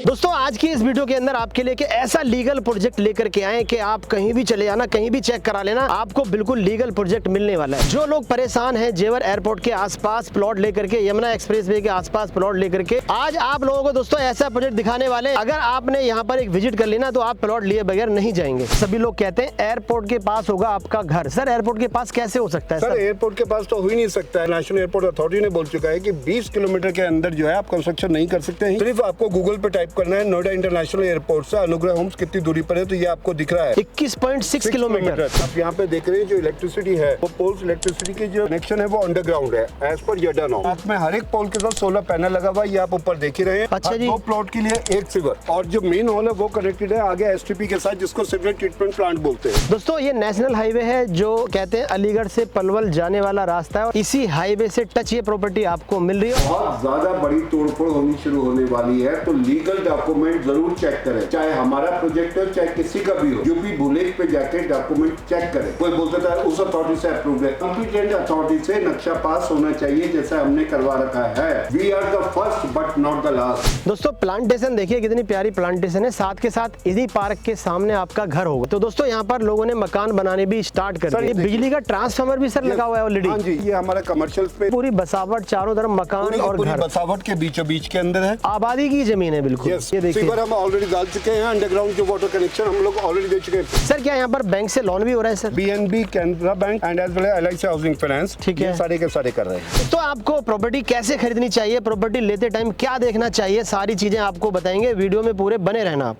दोस्तों आज की इस वीडियो के अंदर आपके लिए ऐसा लीगल प्रोजेक्ट लेकर के आए कि आप कहीं भी चले जाना, कहीं भी चेक करा लेना, आपको बिल्कुल लीगल प्रोजेक्ट मिलने वाला है। जो लोग परेशान हैं जेवर एयरपोर्ट के आसपास प्लॉट लेकर के, यमुना एक्सप्रेसवे के आसपास प्लॉट लेकर के, आज आप लोगों को दोस्तों ऐसा प्रोजेक्ट दिखाने वाले। अगर आपने यहाँ पर एक विजिट कर लेना तो आप प्लॉट लिए बगैर नहीं जाएंगे। सभी लोग कहते हैं एयरपोर्ट के पास होगा आपका घर। सर एयरपोर्ट के पास कैसे हो सकता है? सर एयरपोर्ट के पास तो हो ही नहीं सकता है। नेशनल एयरपोर्ट अथॉरिटी ने बोल चुका है कि 20 किलोमीटर के अंदर जो है आप कंस्ट्रक्शन नहीं कर सकते हैं। सिर्फ आपको गूगल पे टाइप करना है नोएडा इंटरनेशनल एयरपोर्ट से अनुग्रह होम्स कितनी दूरी पर है, तो ये आपको दिख रहा है 21.6 किलोमीटर। आप यहाँ पे देख रहे हैं जो इलेक्ट्रिसिटी है वो पोल्स इलेक्ट्रिसिटी की जो कनेक्शन है वो अंडरग्राउंड है एज पर येडा नॉर्म। साथ में हर एक पोल के साथ सोलर पैनल लगा हुआ है, ये आप ऊपर देख ही रहे हैं। अच्छा जी। 2 प्लॉट के लिए एक सीवर और जो मेन हॉल है वो कनेक्टेड है आगे एसटीपी के साथ, जिसको सीवरेज ट्रीटमेंट प्लांट बोलते हैं। दोस्तों ये नेशनल हाईवे है जो कहते हैं अलीगढ़ से पलवल जाने वाला रास्ता है और इसी हाईवे से टच ये प्रॉपर्टी आपको मिल रही है। बहुत ज्यादा बड़ी तोड़फोड़ होनी शुरू होने वाली है, तो लीगल डॉक्यूमेंट जरूर चेक करें, चाहे हमारा प्रोजेक्ट हो चाहे किसी का भी हो। यूपी बुलेट पे जाके डॉक्यूमेंट चेक करें। कोई बोलता था उस अथॉरिटी से अप्रूव्ड है, कॉम्पिटेंट अथॉरिटी से नक्शा पास होना चाहिए जैसा हमने करवा रखा है। We are the first but not the last. दोस्तों प्लांटेशन देखिए कितनी प्यारी प्लांटेशन है, साथ के साथ इसी पार्क के सामने आपका घर होगा। तो दोस्तों यहाँ पर लोगों ने मकान बनाने भी स्टार्ट कर दिए। बिजली का ट्रांसफार्मर भी सर लगा हुआ है ऑलरेडी। हाँ जी, ये हमारा कमर्शियल स्पेस, पूरी बसावट चारों तरफ मकान और घर, बसावट के बीचों बीच के अंदर है। आबादी की जमीन है बिल्कुल। ये देखिए सीवर हम ऑलरेडी डाल चुके हैं, अंडरग्राउंड जो वाटर कनेक्शन हम लोग ऑलरेडी दे चुके हैं। सर क्या यहाँ पर बैंक से लोन भी हो रहा है sir? BNB Canara bank and as well as LIC housing finance, ठीक है, सारे के सारे कर रहे हैं। तो आपको प्रॉपर्टी कैसे खरीदनी चाहिए, प्रॉपर्टी लेते टाइम क्या देखना चाहिए, सारी चीजें आपको बताएंगे। वीडियो में पूरे बने रहना आप।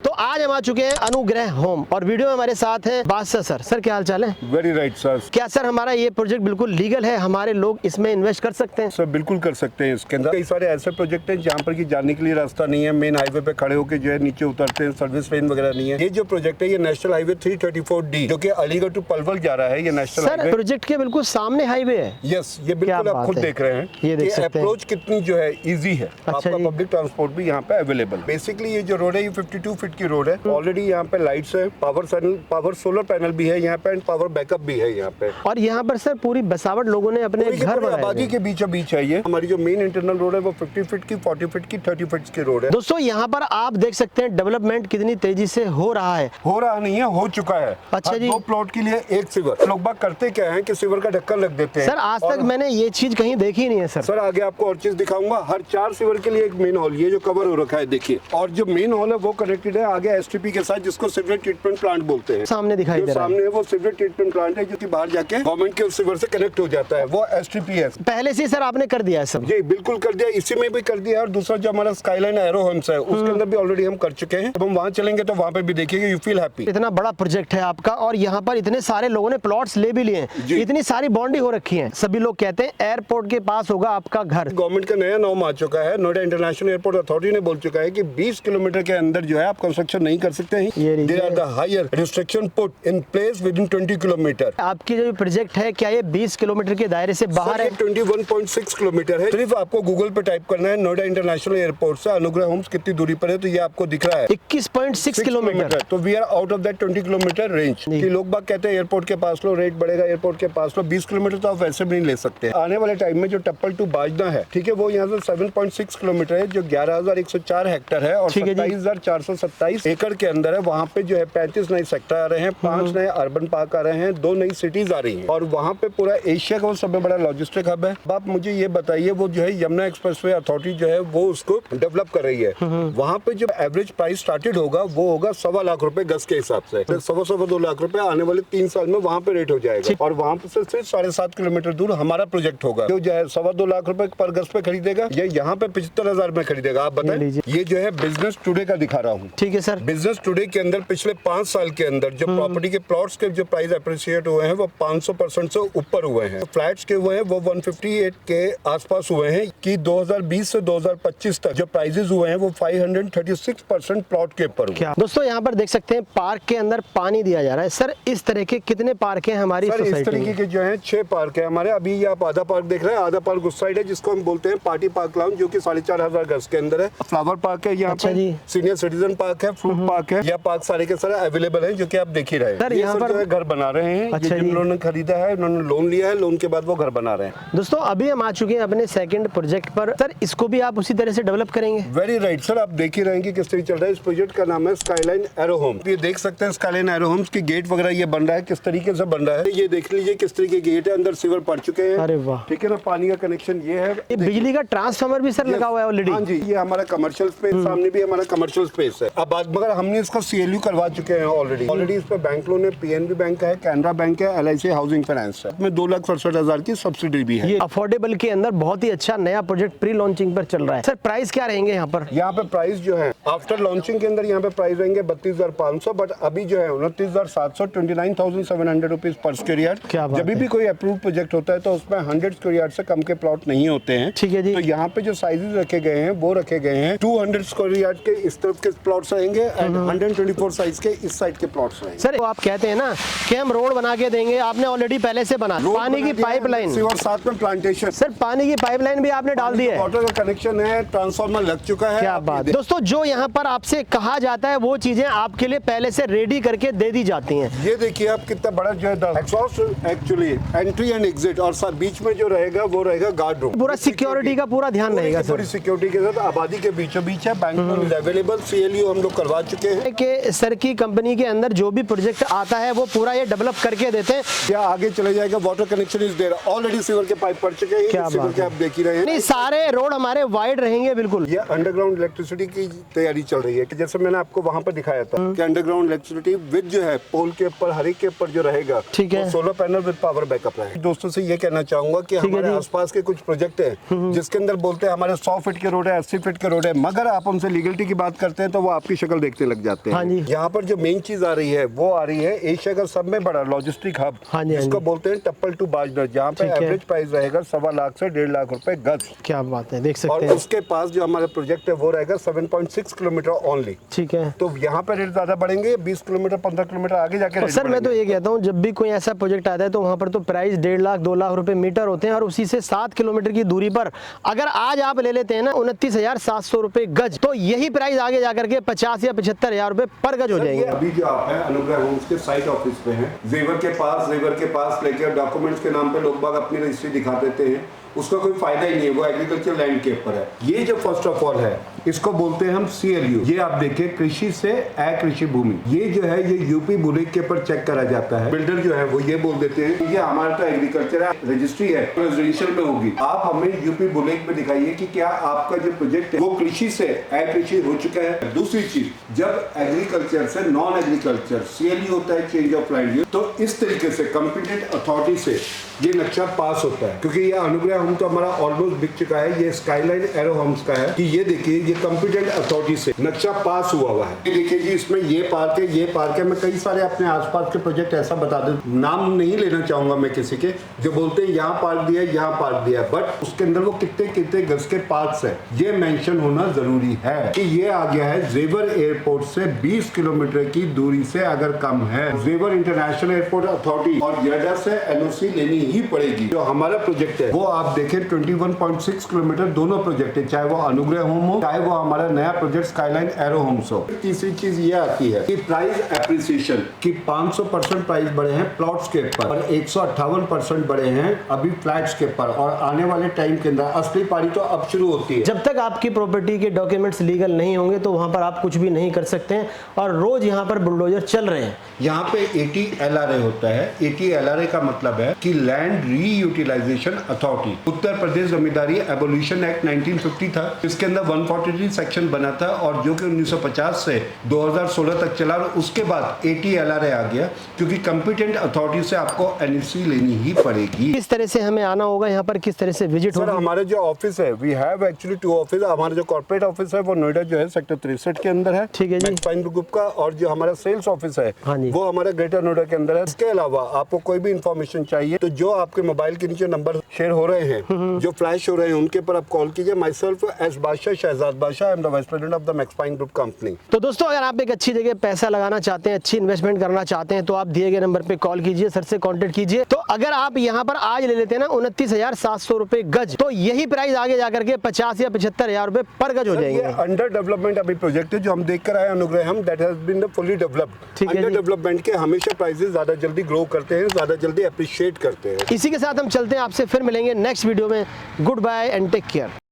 तो आज हम आ चुके हैं अनुग्रह होम और वीडियो में हमारे साथ हैं बादशाह सर। सर क्या हाल चाल है? Very right sir. क्या सर हमारा ये प्रोजेक्ट बिल्कुल लीगल है, हमारे लोग इसमें इन्वेस्ट कर सकते हैं? सर बिल्कुल कर सकते हैं। इसके अंदर कई सारे ऐसे प्रोजेक्ट हैं जहाँ पर की जाने के लिए रास्ता नहीं है, मेन हाईवे पे खड़े होकर जो है नीचे उतरते हैं, सर्विस लेन वगैरह नहीं है। ये जो प्रोजेक्ट है ये नेशनल हाईवे 334D जो की अलीगढ़ टू पलवल जा रहा है। ये नेशनल सर प्रोजेक्ट के बिल्कुल सामने हाईवे है। यस, ये बिल्कुल आप खुद देख रहे हैं। ये अप्रोच कितनी जो है इजी है। आपका पब्लिक ट्रांसपोर्ट भी यहाँ पे अवेलेबल। बेसिकली ये जो रोड है ये 52 फीट की रोड है। ऑलरेडी यहाँ पे लाइट्स है, पावर सोलर पैनल भी है यहाँ पे एंड पावर बैकअप भी है यहाँ पे। और यहाँ पर सर पूरी बसावट लोगों ने अपने घर बनाए। आबादी के बीचों बीच है ये। हमारी जो मेन इंटरनल रोड है वो 50 फीट की, 40 फीट की, 30 फीट की रोड है। दोस्तों यहाँ पर आप देख सकते हैं डेवलपमेंट कितनी तेजी से हो रहा है। हो रहा नहीं है, हो चुका है। अच्छा जी। 2 प्लॉट के लिए एक सीवर। लोग बात करते क्या है कि सीवर का ढक्कन रख देते हैं। सर आज तक मैंने ये चीज कहीं देखी नहीं है सर। सर आगे आपको और चीज दिखाऊंगा। हर 4 सीवर के लिए एक मेन हॉल, ये जो कवर हो रखा है देखिए, और जो मेन हॉल है वो कनेक्टेड है आगे एसटीपी के साथ, जिसको सीवरेज ट्रीटमेंट प्लांट बोलते हैं। सामने दिखाई दे रहा है। सामने वो सीवरेज ट्रीटमेंट प्लांट है जो कि बाहर जाके गवर्नमेंट के सीवर से कनेक्ट हो जाता है, वो एसटीपीएस। पहले से सर आपने कर दिया है सब? जी बिल्कुल कर दिया, इसी में भी कर दिया। और दूसरा जो हमारा स्काईलाइन एरो होम्स है उसके अंदर भी ऑलरेडी हम कर चुके हैं। अब हम वहाँ चलेंगे तो वहाँ पे भी देखिएगा, यू फील हैप्पी। इतना बड़ा प्रोजेक्ट है आपका और यहाँ पर इतने सारे लोगों ने प्लॉट्स ले भी लिए हैं, इतनी सारी बॉन्डिंग हो रखी है। सभी लोग कहते हैं एयरपोर्ट के पास होगा आपका घर। गवर्नमेंट का नया नॉर्म आ चुका है, नोएडा इंटरनेशनल एयरपोर्ट अथॉरिटी ने बोल चुका है कि 20 किलोमीटर के अंदर जो है आप कंस्ट्रक्शन नहीं कर सकते हैं। There are the higher restriction put in place within 20 kilometre. आपकी जो प्रोजेक्ट है क्या ये 20 किलोमीटर के दायरे से बाहर है? 21.6 किलोमीटर है। सिर्फ आपको गूगल पे टाइप करना है नोएडा इंटरनेशनल एयरपोर्ट से अनुग्रह होम्स कितनी दूरी पर है, तो ये आपको दिख रहा है 21.6 किलोमीटर। तो we are out of that 20 kilometre range. कि लोग बाग कहते हैं एयरपोर्ट के पास लो, रेट बढ़ेगा, एयरपोर्ट के पास लो। 20 किलोमीटर तो आप वैसे भी नहीं ले सकते। आने वाले टाइम में जो टप्पल टू बाजना है, ठीक है, वो यहाँ से 7.6 किलोमीटर है जो 11,104 हेक्टर है और 27,427 एकड़ के अंदर है। वहाँ पे जो है 35 नए सेक्टर आ रहे हैं, 5 नए अर्बन पार्क आ रहे हैं, 2 नई सिटीज आ रही हैं और वहाँ पे पूरा एशिया का वो सबसे बड़ा लॉजिस्टिक हब है। आप मुझे ये बताइए, वो जो है यमुना एक्सप्रेसवे अथॉरिटी जो है वो उसको डेवलप कर रही है। वहाँ पे जो एवरेज प्राइस स्टार्टेड होगा वो होगा 1.25 लाख रुपए गज के हिसाब से। 1.25-2 लाख रुपए आने वाले 3 साल में वहाँ पे रेट हो जाएगा। और वहाँ पे से सिर्फ 7.5 किलोमीटर दूर हमारा प्रोजेक्ट होगा जो है 2.25 लाख रुपए पर गज पे खरीदेगा, ये यहाँ पे 75,000 में खरीदेगा। आप बताएं, ये जो है बिजनेस टुडे का दिखा रहा हूँ। ठीक है सर। बिजनेस टुडे के अंदर पिछले 5 साल के अंदर जो प्रॉपर्टी के प्लॉट्स के जो प्राइस अप्रिशिएट हुए हैं वो 500% से ऊपर हुए हैं। फ्लैट्स के हुए हैं वो 158 के आसपास हुए हैं कि 2020 से 2025 तक जो प्राइजेस हुए हैं वो 536% प्लॉट के ऊपर हुए। दोस्तों यहाँ पर देख सकते हैं पार्क के अंदर पानी दिया जा रहा है। सर इस तरह के कितने पार्क हैं हमारी सोसाइटी में? इस तरीके के जो है 6 पार्क है हमारे। अभी ये आप आधा पार्क देख रहे हैं, आधा पार्क उस साइड है जिसको हम बोलते हैं पार्टी पार्क लाउंज, जो कि 4,500 गज के अंदर है। फ्लावर पार्क है यहाँ पे, सीनियर सिटीजन पार्क है, फ्रूट पार्क है, या पार्क सारे के सारे अवेलेबल है, जो कि आप देख ही रहे हैं। सर यहाँ पर घर बना रहे हैं। अच्छा, जिन लोगों ने खरीदा है उन्होंने लोन लिया है, लोन के बाद वो घर बना रहे हैं। दोस्तों अभी हम आ चुके हैं अपने सेकंड प्रोजेक्ट पर। सर इसको भी आप उसी तरह से डेवलप करेंगे? वेरी राइट सर, आप देख ही रहे हैं कि किस तरह चल रहा है। इस प्रोजेक्ट का नाम है स्काईलाइन एरो होम। ये देख सकते हैं स्काईलाइन एरो होम्स की गेट वगैरह ये बन रहा है, किस तरीके से बन रहा है ये देख लीजिए। किस तरीके गेट है, अंदर सीवर पड़ चुके हैं। अरे वाह, ठीक है ना, पानी का कनेक्शन ये है। ये बिजली का ट्रांसफार्मर भी सर लगा हुआ है ऑलरेडी? हाँ जी, ये हमारा कमर्शियल स्पेस, सामने भी हमारा कमर्शियल स्पेस है। अब बात मगर हमने इसका CLU करवा चुके हैं ऑलरेडी। इस पर बैंक लोन है, PNB बैंक है, कैनरा बैंक है, LIC हाउसिंग फाइनेंस है। इसमें 2,67,000 की सब्सिडी भी है। ये अफोर्डेबल के अंदर बहुत ही अच्छा नया प्रोजेक्ट प्री लॉन्चिंग पर चल रहा है। सर प्राइस क्या रहेंगे यहाँ पर? यहाँ पे प्राइस जो है आफ्टर लॉन्चिंग के अंदर यहाँ पे प्राइस रहेंगे 32,500, बट अभी जो है 29,700, 29,700 रुपीज पर स्क्वायर यार्ड। जब भी कोई अप्रूव प्रोजेक्ट होता है तो उसमें 100 स्क्वायर यार्ड से कम के प्लॉट नहीं होते हैं। ठीक है जी। तो यहाँ पे जो साइजेस रखे गए हैं वो रखे गए हैं 200 स्क्वायर यार्ड के इस तरफ के प्लॉट्स रहेंगे, 124 साइज के इस साइड के प्लॉट्स रहेंगे। सर आप कहते हैं ना कि हम रोड बना के देंगे, आपने ऑलरेडी पहले से बना, पानी की पाइपलाइन और साथ में प्लांटेशन। सर पानी की पाइपलाइन भी आपने डाल दी है, वाटर का कनेक्शन है, ट्रांसफार्मर लग चुका है। क्या बात है। दोस्तों जो यहाँ पर आपसे कहा जाता है वो चीजें आपके लिए पहले से रेडी करके दे दी जाती हैं। ये देखिए आप कितना बड़ा जो है exhaust actually entry and exit, और बीच में जो रहेगा वो रहेगा गार्ड रूम। पूरा सिक्योरिटी का पूरा ध्यान रहेगा सर। पूरी सिक्योरिटी के साथ आबादी के बीचों बीच है। बैंक लोन अवेलेबल, CLU हम लोग करवा चुके हैं। कि सर की कंपनी के अंदर जो भी प्रोजेक्ट आता है वो पूरा ये डेवलप करके देते हैं। या आगे चले जाएगा, water connection is there, already sewer के पाइप पड़ चुके हैं। क्या सीवर के आप देख ही रहे हैं। नहीं सारे रोड हमारे वाइड रहेंगे बिल्कुल। ये अंडरग्राउंड इलेक्ट्रिसिटी की तैयारी चल रही है कि जैसे मैंने आपको वहां पर दिखाया था कि अंडरग्राउंड इलेक्ट्रिसिटी विद जो है पोल के ऊपर, हर एक के ऊपर जो रहेगा, ठीक है, solar panel with power backup रहेगा। दोस्तों से ये कहना चाहूंगा कि हमारे आसपास के कुछ प्रोजेक्ट है जिसके अंदर बोलते हैं हमारे 100 फीट के रोड है, 80 फीट के रोड है, मगर आप उनसे लीगलिटी की बात करते हैं तो वो आपकी शक्ल देखने लग जाते हैं। हाँ जी। यहाँ पर जो मेन चीज आ रही है वो आ रही है एशिया का सब में बड़ा लॉजिस्टिक हब, जिसको बोलते हैं टप्पल टू बाजनर, जहाँ पे एवरेज प्राइस रहेगा 1.25 लाख से 1.5 लाख रुपए गज। क्या बात है, देख सकते और हैं। उसके पास जो हमारा प्रोजेक्ट है वो रहेगा 7.6 किलोमीटर ओनली। ठीक है, तो यहाँ पे रेट ज्यादा बढ़ेंगे, 20 किलोमीटर 15 किलोमीटर आगे जाके। सर मैं तो ये कहता हूँ जब भी कोई ऐसा प्रोजेक्ट आता है तो वहाँ पर तो प्राइस 1.5 लाख 2 लाख रुपए मीटर होते हैं, और उसी से 7 किलोमीटर की दूरी पर अगर आज आप ले लेते हैं ना 29,700 रुपए गज, तो यही प्राइस आगे जाकर के 50 या 75,000 रुपए पर गज हो जाएंगे। अभी जो आप है अनुग्रह होम्स के साइट ऑफिस पे हैं, जेवर के पास लेके डॉक्यूमेंट्स के नाम पे लोग बाग अपनी रजिस्ट्री दिखा देते हैं, उसका कोई फायदा ही नहीं है। वो एग्रीकल्चर लैंड के ऊपर है। ये जो फर्स्ट ऑफ ऑल है इसको बोलते हैं हम CLU। ये आप देखिए कृषि से अकृषि भूमि, ये जो है ये यूपी बुलेट के ऊपर चेक करा जाता है। बिल्डर जो है वो ये बोल देते हैं ये हमारा तो एग्रीकल्चर है, रजिस्ट्री है, रेजिडेंशियल में होगी। आप हमें यूपी बुलेट में दिखाइए कि क्या आपका जो प्रोजेक्ट है वो कृषि से अकृषि हो चुका है। दूसरी चीज, जब एग्रीकल्चर से नॉन एग्रीकल्चर CLU होता है, चेंज ऑफ लैंड यूज, तो इस तरीके से कॉम्पिटेंट अथॉरिटी से ये नक्शा पास होता है। क्योंकि ये अनुग्रह होम तो हमारा ऑलमोस्ट बिक चुका है, ये स्काईलाइन एरो होम्स का है कि ये देखिए ये कॉम्पिटेंट अथॉरिटी से नक्शा पास हुआ है। ये देखिए जी, इसमें ये पार्क है, ये पार्क है। मैं कई सारे अपने आसपास के प्रोजेक्ट ऐसा बता दूं, नाम नहीं लेना चाहूंगा मैं किसी के, जो बोलते हैं यहाँ पार्क दिया, यहाँ पार्क दिया, बट उसके अंदर वो कितने कितने गज के पार्क्स है ये मेंशन होना जरूरी है कि ये आ गया है जेवर एयरपोर्ट से 20 किलोमीटर की दूरी से अगर कम है। जेवर इंटरनेशनल एयरपोर्ट अथॉरिटी और येडा से NOC लेनी ही पड़ेगी। जो हमारा प्रोजेक्ट है वो आप देखें 21.6 किलोमीटर दोनों प्रोजेक्ट है, चाहे वो अनुग्रह होम हो चाहे वो हमारा नया प्रोजेक्ट स्काईलाइन एरो होम्स हो। तीसरी चीज ये आती है कि प्राइस एप्रिसिएशन की 500% प्राइस बढ़े हैं प्लॉट्स के ऊपर और 158% बढ़े हैं अभी फ्लैट्स के ऊपर, और आने वाले टाइम के अंदर असली पारी तो अब शुरू होती है। जब तक आपकी प्रॉपर्टी के डॉक्यूमेंट्स लीगल नहीं होंगे तो वहां पर आप कुछ भी नहीं कर सकते हैं, और रोज यहाँ पर बुलडोजर चल रहे हैं। यहाँ पे AT LRA होता है। AT LRA का मतलब है कि लैंड रीयूटिलाइजेशन अथॉरिटी। उत्तर प्रदेश जमींदारी एबोल्यूशन एक्ट 1950 था, इसके अंदर 143 सेक्शन बना था और जो कि 1950 से 2016 तक चला, और उसके बाद AT LRA आ गया क्योंकि कॉम्पिटेंट अथॉरिटी से आपको NOC लेनी ही पड़ेगी। किस तरह से हमें आना होगा यहाँ पर, किस तरह से विजिट होगा? हमारे जो ऑफिस है वी हैव एक्चुअली 2 ऑफिस। हमारा जो कॉर्पोरेट ऑफिस है वो नोएडा जो है सेक्टर 63 के अंदर है, ठीक है जी, फाइन ग्रुप का, और जो हमारा सेल्स ऑफिस है हाँ जी, वो हमारा ग्रेटर नोएडा के अंदर है। इसके अलावा आपको कोई भी इंफॉर्मेशन चाहिए तो जो आपके मोबाइल के नीचे नंबर शेयर हो रहे हैं जो फ्लैश हो रहे हैं उनके ऊपर आप कॉल कीजिए। My self S Badshah, Shahzad Badshah, I am the vice president of the Maxpine group company. तो दोस्तों अगर आप एक अच्छी जगह पैसा लगाना चाहते हैं, अच्छी इन्वेस्टमेंट करना चाहते हैं, तो आप दिए गए नंबर पे कॉल कीजिए, सर से कांटेक्ट कीजिए। तो अगर आप यहाँ पर आज ले लेते हैं ना 29,700 रुपए गज, तो यही प्राइस आगे जाकर के 50 या 75,000 रुपए पर गज हो जाएंगे। अंडर डेवलपमेंट अभी प्रोजेक्ट है जो हम देख कर आए Anugraham, that has been fully developed. Under development के हमेशा प्राइसेस ज्यादा जल्दी ग्रो करते हैं, ज्यादा जल्दी अप्रिशिएट करते हैं। इसी के साथ हम चलते हैं, आपसे फिर मिलेंगे नेक्स्ट वीडियो में। Goodbye and take care.